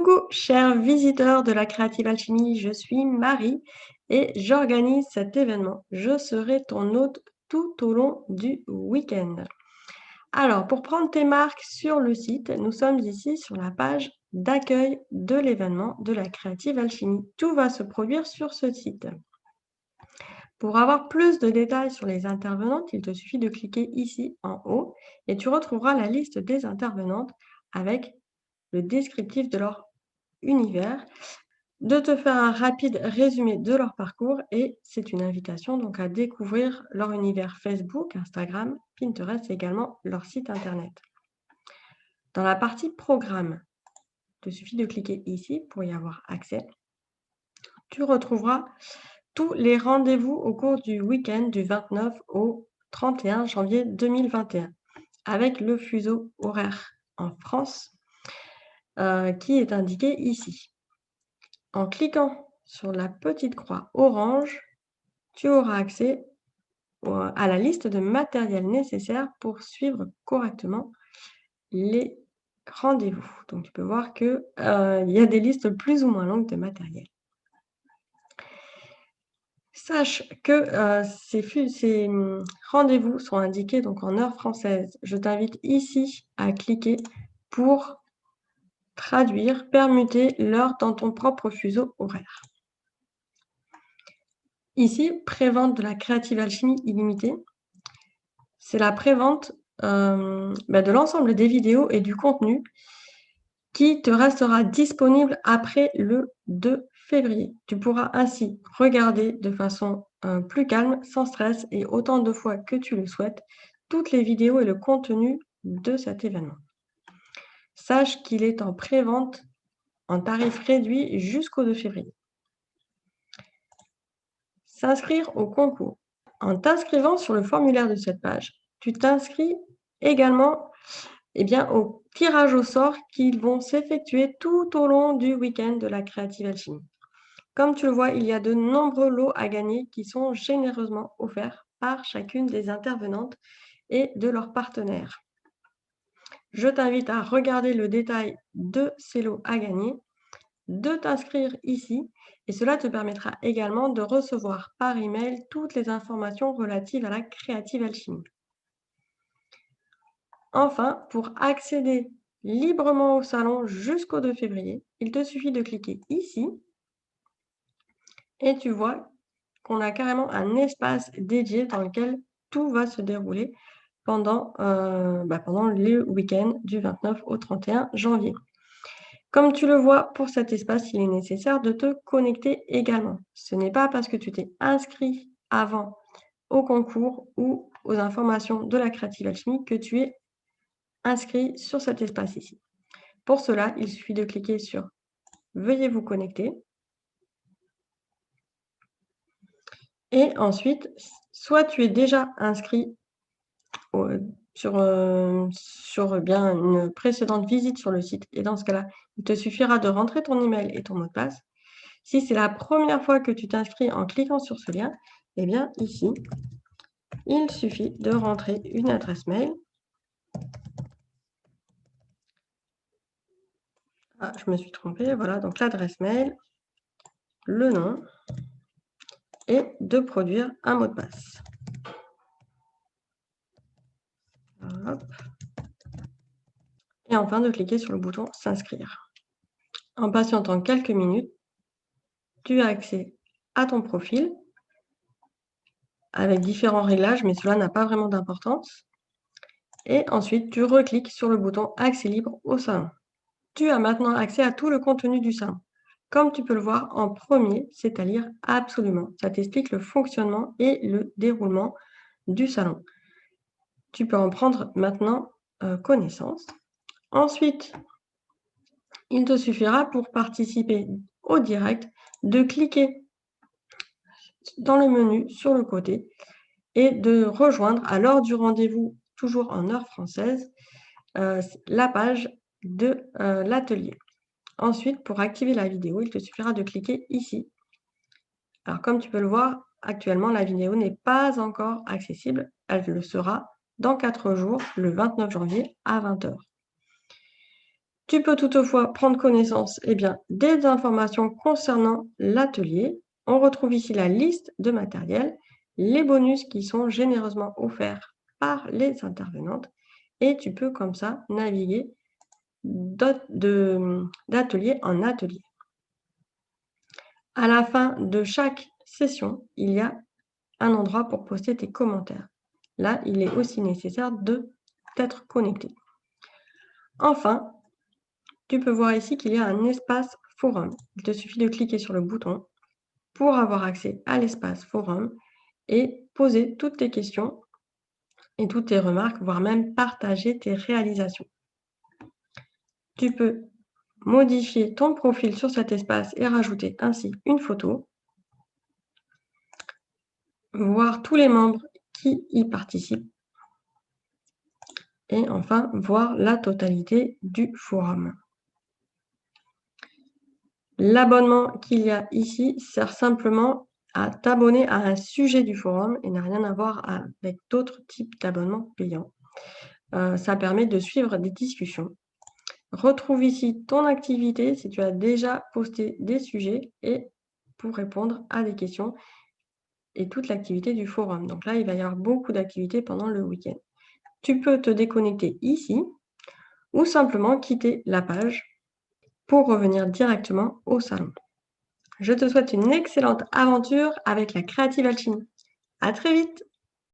Coucou, chers visiteurs de la Créative Alchimie, je suis Marie et j'organise cet événement. Je serai ton hôte tout au long du week-end. Alors, pour prendre tes marques sur le site, nous sommes ici sur la page d'accueil de l'événement de la Créative Alchimie. Tout va se produire sur ce site. Pour avoir plus de détails sur les intervenantes, il te suffit de cliquer ici en haut et tu retrouveras la liste des intervenantes avec le descriptif de leur univers, de te faire un rapide résumé de leur parcours et c'est une invitation donc à découvrir leur univers Facebook, Instagram, Pinterest et également leur site internet. Dans la partie programme, il te suffit de cliquer ici pour y avoir accès. Tu retrouveras tous les rendez-vous au cours du week-end du 29 au 31 janvier 2021 avec le fuseau horaire en France qui est indiqué ici. En cliquant sur la petite croix orange, tu auras accès à la liste de matériel nécessaire pour suivre correctement les rendez-vous. Donc, tu peux voir qu'il y a des listes plus ou moins longues de matériel. Sache que ces rendez-vous sont indiqués donc en heure française. Je t'invite ici à cliquer pour traduire, permuter l'heure dans ton propre fuseau horaire. Ici, prévente de la Créative Alchimie illimitée. C'est la prévente de l'ensemble des vidéos et du contenu qui te restera disponible après le 2 février. Tu pourras ainsi regarder de façon plus calme, sans stress et autant de fois que tu le souhaites, toutes les vidéos et le contenu de cet événement. Sache qu'il est en prévente en tarif réduit jusqu'au 2 février. S'inscrire au concours. En t'inscrivant sur le formulaire de cette page, tu t'inscris également au tirage au sort qui vont s'effectuer tout au long du week-end de la Créative Alchimie. Comme tu le vois, il y a de nombreux lots à gagner qui sont généreusement offerts par chacune des intervenantes et de leurs partenaires. Je t'invite à regarder le détail de ces lots à gagner, de t'inscrire ici et cela te permettra également de recevoir par email toutes les informations relatives à la Créative Alchimie. Enfin, pour accéder librement au salon jusqu'au 2 février, il te suffit de cliquer ici et tu vois qu'on a carrément un espace dédié dans lequel tout va se dérouler pendant le week-end du 29 au 31 janvier. Comme tu le vois, pour cet espace, il est nécessaire de te connecter également. Ce n'est pas parce que tu t'es inscrit avant au concours ou aux informations de la Créative Alchimie que tu es inscrit sur cet espace ici. Pour cela, il suffit de cliquer sur « Veuillez vous connecter » et ensuite, soit tu es déjà inscrit sur une précédente visite sur le site et dans ce cas-là, il te suffira de rentrer ton email et ton mot de passe. Si c'est la première fois que tu t'inscris en cliquant sur ce lien, ici, il suffit de rentrer une adresse mail. Ah, je me suis trompée, voilà, donc l'adresse mail, le nom et de produire un mot de passe. Hop. Et enfin de cliquer sur le bouton « S'inscrire ». En patientant quelques minutes, tu as accès à ton profil avec différents réglages, mais cela n'a pas vraiment d'importance. Et ensuite, tu recliques sur le bouton « Accès libre au salon ». Tu as maintenant accès à tout le contenu du salon. Comme tu peux le voir en premier, c'est à lire absolument. Ça t'explique le fonctionnement et le déroulement du salon. Tu peux en prendre maintenant connaissance. Ensuite, il te suffira pour participer au direct de cliquer dans le menu sur le côté et de rejoindre à l'heure du rendez-vous, toujours en heure française, la page de l'atelier. Ensuite, pour activer la vidéo, il te suffira de cliquer ici. Alors, comme tu peux le voir, actuellement, la vidéo n'est pas encore accessible. Elle le sera dans 4 jours, le 29 janvier à 20 h. Tu peux toutefois prendre connaissance des informations concernant l'atelier. On retrouve ici la liste de matériel, les bonus qui sont généreusement offerts par les intervenantes et tu peux comme ça naviguer d'atelier en atelier. À la fin de chaque session, il y a un endroit pour poster tes commentaires. Là, il est aussi nécessaire d'être connecté. Enfin, tu peux voir ici qu'il y a un espace forum. Il te suffit de cliquer sur le bouton pour avoir accès à l'espace forum et poser toutes tes questions et toutes tes remarques, voire même partager tes réalisations. Tu peux modifier ton profil sur cet espace et rajouter ainsi une photo, voir tous les membres qui y participent et enfin voir la totalité du forum. L'abonnement qu'il y a ici sert simplement à t'abonner à un sujet du forum et n'a rien à voir avec d'autres types d'abonnements payants. Ça permet de suivre des discussions. Retrouve ici ton activité si tu as déjà posté des sujets et pour répondre à des questions et toute l'activité du forum. Donc là, il va y avoir beaucoup d'activités pendant le week-end. Tu peux te déconnecter ici ou simplement quitter la page pour revenir directement au salon. Je te souhaite une excellente aventure avec la Creative Alchemy. À très vite!